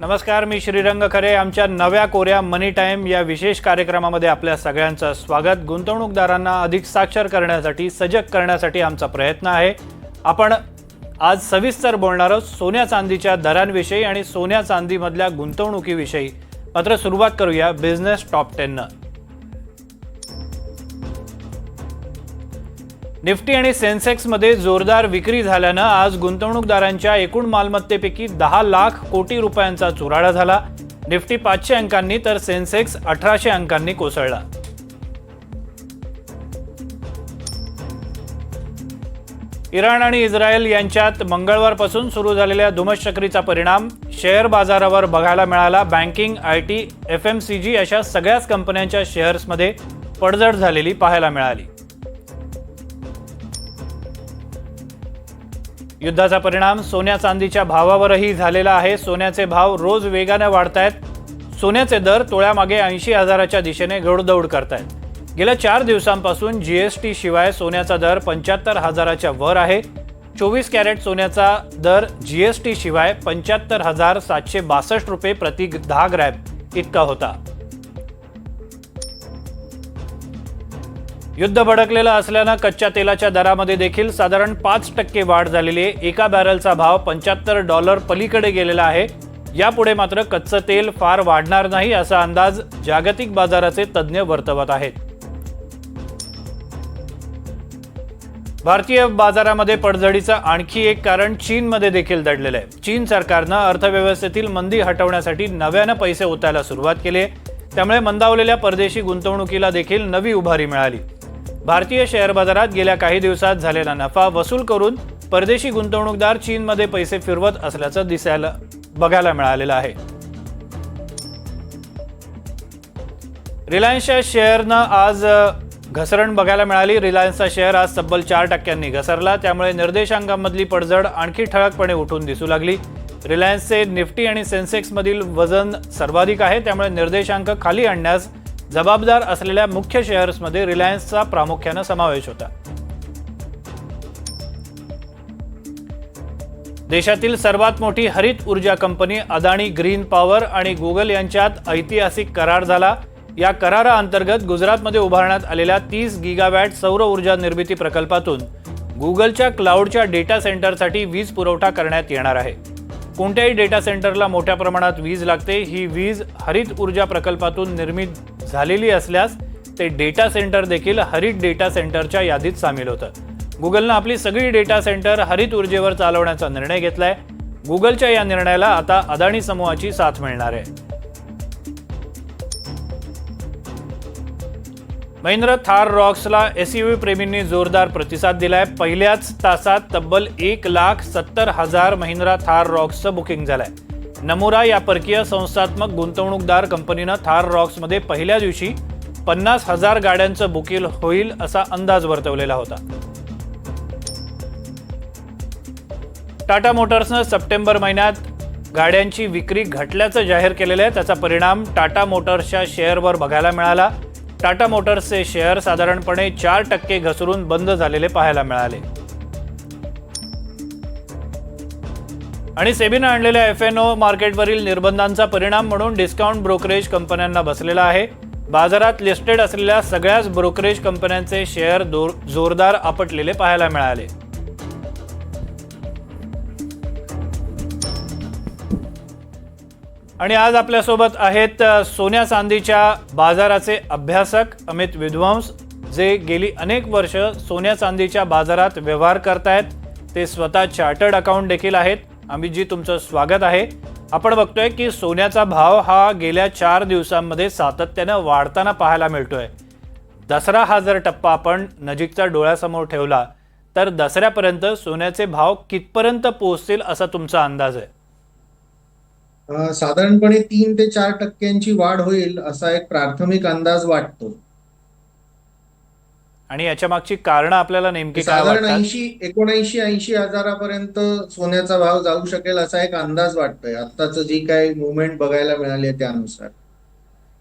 नमस्कार, मी श्रीरंग खरे. आमच्या नव्या कोऱ्या मनी टाइम या विशेष कार्यक्रमामध्ये आपल्या सगळ्यांचं स्वागत. गुंतवणूकदारांना अधिक साक्षर करण्यासाठी, सजग करण्यासाठी आमचा प्रयत्न आहे. आपण आज सविस्तर बोलणार आहोत सोन्या चांदीच्या दरांविषयी आणि सोन्या चांदीमधल्या गुंतवणुकीविषयी. मात्र सुरुवात करूया बिझनेस टॉप 10 निफ्टी आणि सेन्सेक्समध्ये जोरदार विक्री झाल्यानं आज गुंतवणूकदारांच्या एकूण मालमत्तेपैकी 10 लाख कोटी रुपयांचा चुराडा झाला. निफ्टी 500 अंकांनी तर सेन्सेक्स 1800 अंकांनी कोसळला. इराण आणि इस्रायल यांच्यात मंगळवारपासून सुरू झालेल्या धुमश्चक्रीचा परिणाम शेअर बाजारावर बघायला मिळाला. बँकिंग, आयटी, एफएमसीजी अशा सगळ्याच कंपन्यांच्या शेअर्समध्ये पडझड झालेली पाहायला मिळाली. युद्धाचा परिणाम सोन्या चांदीच्या भावावरही झालेला आहे. सोन्याचे भाव रोज वेगाने वाढतायत. सोन्याचे दर तोळ्यामागे 80,000च्या दिशेने घोडदौड करतायत. गेल्या 4 दिवसांपासून जीएसटी शिवाय सोन्याचा दर 75,000च्या वर आहे. 24 कॅरेट सोन्याचा दर जीएसटी शिवाय 75,762 रुपये प्रति 10 ग्रॅम इतका होता. युद्ध भडकलेलं असल्यानं कच्च्या तेलाच्या दरामध्ये देखील साधारण 5% वाढ झालेली आहे. एका बॅरलचा भाव $75 पलीकडे गेलेला आहे. यापुढे मात्र कच्चं तेल फार वाढणार नाही असा अंदाज जागतिक बाजाराचे तज्ज्ञ वर्तवत आहेत. भारतीय बाजारामध्ये पडझडीचं आणखी एक कारण चीनमध्ये देखील दडलेलं आहे. चीन सरकारनं अर्थव्यवस्थेतील मंदी हटवण्यासाठी नव्यानं पैसे ओतायला सुरुवात केली आहे. त्यामुळे मंदावलेल्या परदेशी गुंतवणुकीला देखील नवी उभारी मिळाली. भारतीय शेअर बाजारात गेल्या काही दिवसात झालेला नफा वसूल करून परदेशी गुंतवणूकदार चीनमध्ये पैसे फिरवत असल्याचं बघायला मिळालेलं आहे. रिलायन्सच्या शेअरनं आज घसरण बघायला मिळाली. रिलायन्सचा शेअर आज तब्बल 4% घसरला. त्यामुळे निर्देशांकामधली पडझड आणखी ठळकपणे उठून दिसू लागली. रिलायन्सचे निफ्टी आणि सेन्सेक्समधील वजन सर्वाधिक आहे. त्यामुळे निर्देशांक खाली आणण्यास जबाबदार असलेल्या मुख्य शेअर्समध्ये रिलायन्सचा प्रामुख्याने समावेश होता. देशातील सर्वात मोठी हरित ऊर्जा कंपनी अदानी ग्रीन पॉवर आणि गुगल यांच्यात ऐतिहासिक करार झाला. या कराराअंतर्गत गुजरातमध्ये उभारण्यात आलेल्या 30 गिगावॅट सौर ऊर्जा निर्मिती प्रकल्पातून गुगलच्या क्लाउडच्या डेटा सेंटरसाठी वीज पुरवठा करण्यात येणार आहे. कोणत्याही डेटा सेंटरला मोठ्या प्रमाणात वीज लागते. ही वीज हरित ऊर्जा प्रकल्पातून निर्मित झालेली असल्यास ते डेटा सेंटर देखील हरित डेटा सेंटरच्या यादीत सामील होतं. गुगलनं आपली सगळी डेटा सेंटर हरित ऊर्जेवर चालवण्याचा निर्णय घेतलाय. गुगलच्या या निर्णयाला आता अदानी समूहाची साथ मिळणार आहे. महिंद्रा थार रॉक्सला एसयूव्ही प्रेमींनी जोरदार प्रतिसाद दिलाय. पहिल्याच तासात तब्बल 1,70,000 महिंद्रा थार रॉक्सचं बुकिंग झालंय. नमुरा या परकीय संस्थात्मक गुंतवणूकदार कंपनीनं थार रॉक्समध्ये पहिल्या दिवशी 50,000 गाड्यांचं बुकिंग होईल असा अंदाज वर्तवलेला होता. टाटा मोटर्सनं सप्टेंबर महिन्यात गाड्यांची विक्री घटल्याचं जाहीर केलेलं आहे. त्याचा परिणाम टाटा मोटर्सच्या शेअरवर बघायला मिळाला. टाटा मोटर्सचे शेअर साधारणपणे 4% घसरून बंद झालेले पाहायला मिळाले. आणि सेबीनं आणलेल्या एफएनओ मार्केटवरील निर्बंधांचा परिणाम म्हणून डिस्काउंट ब्रोकरेज कंपन्यांना बसलेला आहे. बाजारात लिस्टेड असलेल्या सगळ्याच ब्रोकरेज कंपन्यांचे शेअर जोरदार आपटलेले पाहायला मिळाले. आणि आज आपल्यासोबत आहेत सोन्या चांदीच्या बाजाराचे अभ्यासक अमित विद्वंस, जे गेली अनेक वर्ष सोन्या चांदीच्या बाजारात व्यवहार करतायत. ते स्वतः चार्टर्ड अकाउंट देखील आहेत. अमितजी, तुमचं स्वागत आहे. आपण बघतोय की सोन्याचा भाव हा गेल्या 4 दिवसांमध्ये सातत्यानं वाढताना पाहायला मिळतोय. दसरा हा जर टप्पा आपण नजीकच्या डोळ्यासमोर ठेवला तर दसऱ्यापर्यंत सोन्याचे भाव कितपर्यंत पोहोचतील असा तुमचा अंदाज आहे? साधारणपणे 3 ते 4% वाढ होईल असा एक प्राथमिक अंदाज वाटतो. आणि याच्या मागची कारण आपल्याला नेमकी काय साधारण वाटतात? 80 हजारापर्यंत सोन्याचा भाव जाऊ शकेल असा एक अंदाज वाटतोय. आत्ताच जी काही मुवमेंट बघायला मिळाली आहे त्यानुसार.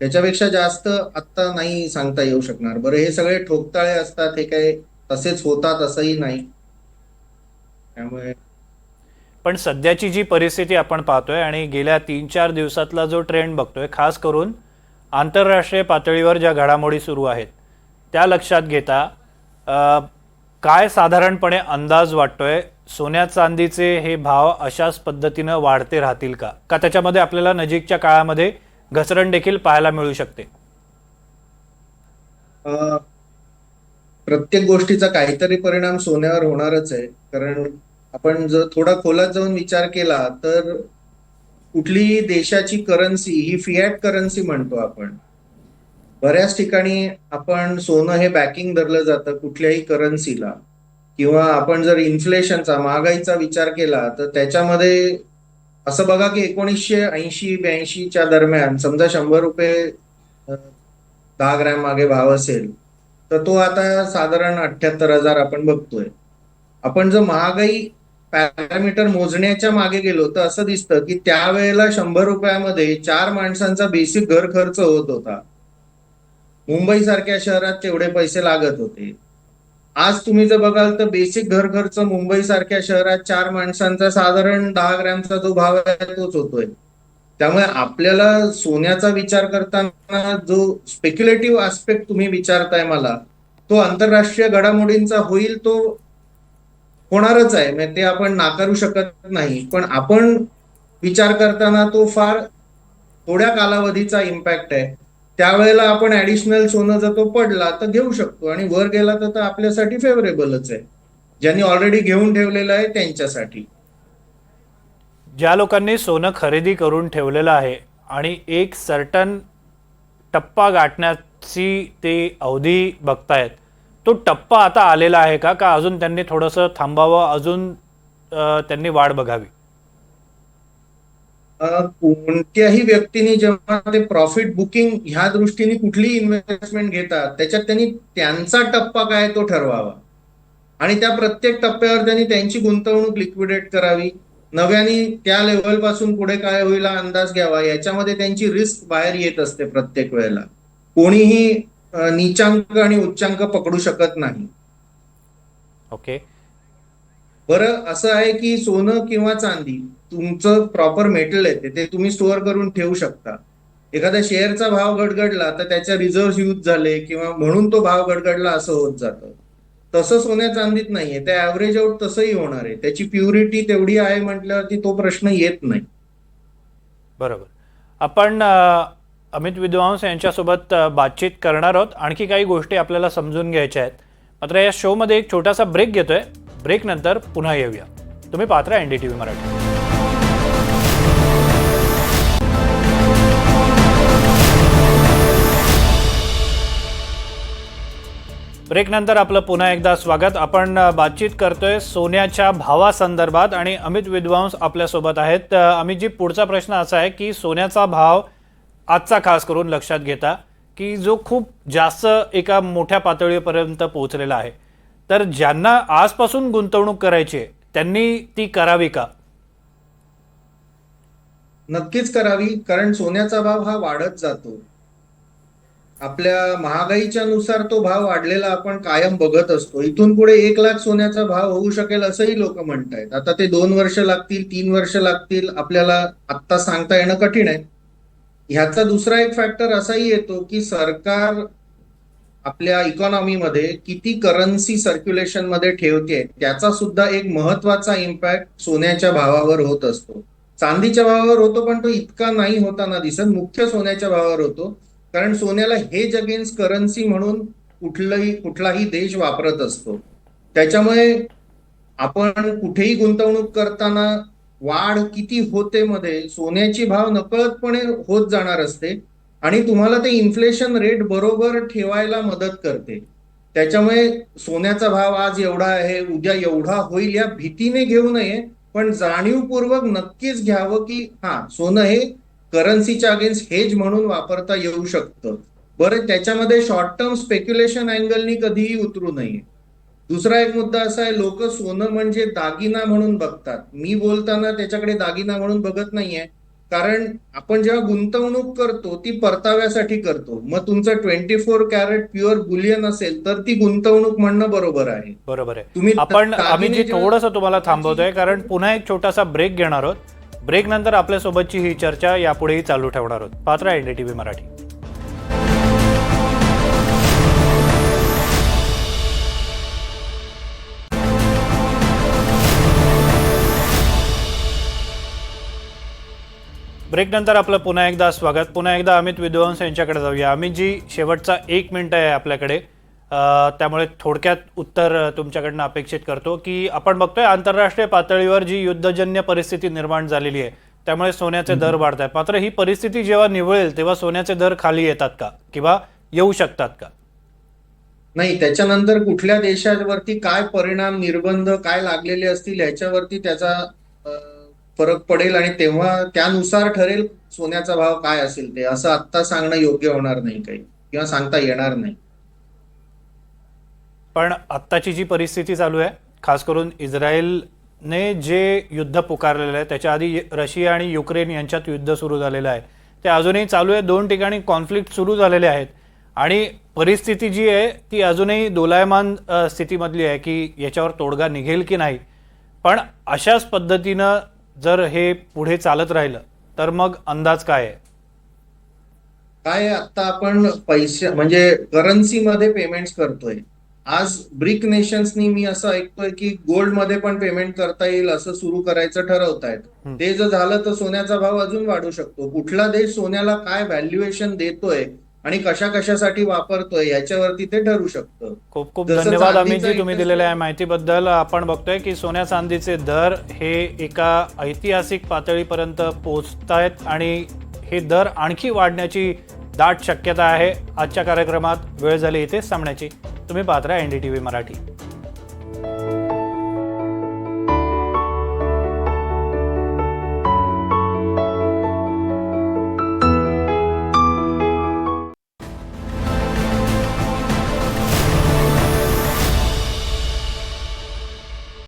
त्याच्यापेक्षा जास्त आत्ता नाही सांगता येऊ शकणार. बरं, हे सगळे ठोकताळे असतात, हे काही तसेच होतात असंही नाही. त्यामुळे पण सध्याची जी परिस्थिती आपण पाहतोय आणि गेल्या 3-4 दिवसातला जो ट्रेंड बघतोय, खास करून आंतरराष्ट्रीय पातळीवर ज्या घडामोडी सुरू आहेत त्या लक्षात घेता काय साधारणपणे अंदाज वाटतोय, सोन्या चांदीचे हे भाव अशाच पद्धतीनं वाढते राहतील का त्याच्यामध्ये आपल्याला नजीकच्या काळामध्ये घसरण देखील पाहायला मिळू शकते? प्रत्येक गोष्टीचा काहीतरी परिणाम सोन्यावर होणारच आहे. कारण आपण जर थोडा खोलात जाऊन विचार केला तर कुठलीही देशाची करन्सी ही फियाट करन्सी म्हणतो आपण. बऱ्याच ठिकाणी आपण सोनं हे बॅकिंग धरलं जातं कुठल्याही करन्सीला. किंवा आपण जर इन्फ्लेशनचा, महागाईचा विचार केला तर त्याच्यामध्ये असं बघा की 1980-82च्या दरम्यान समजा 100 रुपये 10 ग्रॅम मागे भाव असेल तर तो आता साधारण 78,000 आपण बघतोय. आपण जर महागाई पॅरामीटर मोजण्याच्या मागे गेलो तर असं दिसतं की त्यावेळेला 100 रुपयामध्ये 4 माणसांचा बेसिक घर खर्च होत होता. मुंबई सारख्या शहरात तेवढे पैसे लागत होते. आज तुम्ही जर बघाल तर बेसिक घर खर्च मुंबई सारख्या शहरात 4 माणसांचा साधारण 10 ग्रॅमचा जो भाव आहे तोच होतोय. त्यामुळे आपल्याला सोन्याचा विचार करताना जो स्पेक्युलेटिव्ह आस्पेक्ट तुम्ही विचारताय मला, तो आंतरराष्ट्रीय घडामोडींचा होईल, तो होणारच आहे. म्हणजे ते आपण नाकारू शकत नाही. पण आपण विचार करताना तो फार थोड्या कालावधीचा इम्पॅक्ट आहे. त्यावेळेला आपण ऍडिशनल सोनं जर तो पडला तर घेऊ शकतो आणि वर गेला तर आपल्यासाठी फेवरेबलच आहे. ज्यांनी ऑलरेडी घेऊन ठेवलेलं आहे त्यांच्यासाठी. ज्या लोकांनी सोनं खरेदी करून ठेवलेलं आहे आणि एक सर्टन टप्पा गाठण्याची ते अवधी बघतायत, तो टप्पा आता आलेला आहे का अजून त्यांनी थोडंसं थांबावं, अजून त्यांनी वाढ बघावी? कोणत्याही व्यक्तीने जेव्हा ते प्रॉफिट बुकिंग ह्या दृष्टीने कुठलीही इन्व्हेस्टमेंट घेतात त्याच्यात त्यांनी त्यांचा टप्पा काय तो ठरवावा आणि त्या प्रत्येक टप्प्यावर त्यांनी त्यांची गुंतवणूक लिक्विडेट करावी. नव्याने त्या लेव्हल पासून पुढे काय होईल अंदाज घ्यावा. याच्यामध्ये त्यांची रिस्क बाहेर येत असते प्रत्येक वेळेला. कोणीही नीचांक आणि उच्चांक पकडू शकत नाही. ओके, बरं असं आहे की सोनं किंवा चांदी तुमचं प्रॉपर मेटल आहे, ते तुम्ही स्टोअर करून ठेवू शकता. एखाद्या शेअरचा भाव गडगडला तर त्याच्या रिझर्व्ह यूज झाले किंवा म्हणून तो भाव गडगडला असं होत जातं. तसं सोन्या चांदीत नाहीये. ते ऍव्हरेज आउट तसंही होणार आहे. त्याची प्युरिटी तेवढी आहे म्हटल्यावरती तो प्रश्न येत नाही. बरोबर. आपण अमित विद्वांस यांच्यासोबत बातचीत करणार आहोत. आणखी काही गोष्टी आपल्याला समजून घ्यायच्या आहेत. मात्र या शोमध्ये एक छोटासा ब्रेक घेतोय. ब्रेक नंतर पुन्हा येऊया. तुम्ही पाहत राहा NDTV मराठी. ब्रेक नंतर आपलं पुन्हा एकदा स्वागत. आपण बातचीत करतोय सोन्याच्या भावासंदर्भात आणि अमित विद्वांस आपल्यासोबत आहेत. अमितजी, पुढचा प्रश्न असा आहे की सोन्याचा भाव आजचा खास करून लक्षात घेता की जो खूप जास्त एका मोठ्या पातळीपर्यंत पोहोचलेला आहे, तर ज्यांना आजपासून गुंतवणूक करायची आहे त्यांनी ती करावी का? नक्कीच करावी. कारण सोन्याचा भाव हा वाढत जातो. आपल्या महागाईच्या नुसार तो भाव वाढलेला आपण कायम बघत असतो. इथून पुढे 1 लाख सोन्याचा भाव होऊ शकेल असंही लोक म्हणतायत. आता ते 2 वर्ष लागतील, 3 वर्ष लागतील, आपल्याला आत्ता सांगता येणं कठीण आहे. ह्याचा दुसरा एक फॅक्टर असाही येतो की सरकार आपल्या इकॉनॉमीमध्ये किती करन्सी सर्क्युलेशन मध्ये ठेवते त्याचा सुद्धा एक महत्वाचा इम्पॅक्ट सोन्याच्या भावावर होत असतो. चांदीच्या भावावर होतो पण तो इतका नाही होताना दिसत. मुख्य सोन्याच्या भावावर होतो. कारण सोन्याला हेज अगेन्स्ट करन्सी म्हणून कुठलाही देश वापरत असतो. त्याच्यामुळे आपण कुठेही गुंतवणूक करताना वाढ किती होते मध्ये सोन्याची भाव नकळतपणे होत जाणार असते आणि तुम्हाला ते इन्फ्लेशन रेट बरोबर ठेवायला मदत करते. त्याच्यामुळे सोन्याचा भाव आज एवढा आहे, उद्या एवढा होईल या भीतीने घेऊ नये, पण जाणीवपूर्वक नक्कीच घ्यावं की सोनं हे करन्सीच्या अगेन्स्ट हेज म्हणून वापरता येऊ शकतं. बरं, त्याच्यामध्ये शॉर्ट टर्म स्पेक्युलेशन अँगलनी कधीही उतरू नये. दुसरा एक मुद्दा असा आहे, लोक सोनं म्हणजे दागिना म्हणून बघतात. मी बोलताना त्याच्याकडे दागिना म्हणून बघत नाहीये. कारण आपण जेव्हा गुंतवणूक करतो ती परताव्यासाठी करतो. मग तुमचं 24 कॅरेट प्युअर बुलियन असेल तर ती गुंतवणूक म्हणणं बरोबर आहे. बरोबर आहे. तुम्ही आम्ही दागिने जी जेव्हा- थोडंसं तुम्हाला थांबवतोय कारण पुन्हा एक छोटासा ब्रेक घेणार आहोत. ब्रेक नंतर आपल्यासोबतची ही चर्चा यापुढेही चालू ठेवणार आहोत. पाहत राहा NDTV मराठी. ब्रेक नंतर आपलं पुन्हा एकदा स्वागत. पुन्हा एकदा अमित विद्वांस यांच्याकडे जाऊया. अमितजी, शेवटचा 1 मिनिट आहे आपल्याकडे, त्यामुळे थोडक्यात उत्तर तुमच्याकडनं अपेक्षित करतो की आपण बघतोय आंतरराष्ट्रीय पातळीवर जी युद्धजन्य परिस्थिती निर्माण झालेली आहे त्यामुळे सोन्याचे दर वाढत आहेत. मात्र ही परिस्थिती जेव्हा निवळेल तेव्हा सोन्याचे दर खाली येतात का किंवा येऊ शकतात का? नाही, त्याच्यानंतर कुठल्या देशावरती काय परिणाम, निर्बंध काय लागलेले असतील ह्याच्यावरती त्याचा फरक पडेल आणि तेव्हा त्यानुसार ठरेल सोन्याचा भाव काय असेल ते. असं आत्ता सांगणं योग्य होणार नाही काही, किंवा सांगता येणार नाही. पण आत्ताची जी परिस्थिती चालू आहे, खास करून इस्रायलने जे युद्ध पुकारलेलं आहे, त्याच्या आधी रशिया आणि युक्रेन यांच्यात युद्ध सुरू झालेलं आहे, ते अजूनही चालू आहे. 2 ठिकाणी कॉन्फ्लिक्ट सुरू झालेले आहेत आणि परिस्थिती जी आहे ती अजूनही दोलायमान स्थितीमधली आहे की याच्यावर तोडगा निघेल की नाही. पण अशाच पद्धतीनं जर हे पुढे चालत राहिलं तर मग अंदाज काय आहे? काय आता आपण पैसे म्हणजे करन्सीमध्ये पेमेंट्स करतोय. आज ब्रिक नेशन्सनी, मी असं ऐकतोय की गोल्डमध्ये पण पेमेंट करता येईल असं सुरू करायचं ठरवतायत. ते जर झालं तर सोन्याचा भाव अजून वाढू शकतो. कुठला देश सोन्याला काय व्हॅल्युएशन देतोय आणि कशा कशासाठी वापरतोय याच्यावरती ते ठरू शकतं. खूप खूप जसं धन्यवाद चांदीचा अमितजी तुम्ही इतिहास- दिलेल्या या माहितीबद्दल. आपण बघतोय की सोन्या चांदीचे दर हे एका ऐतिहासिक पातळीपर्यंत पोहोचतायत आणि हे दर आणखी वाढण्याची दाट शक्यता आहे. आजच्या कार्यक्रमात वेळ झाली इथेच थांबण्याची. तुम्ही पाहत राहा NDTV मराठी.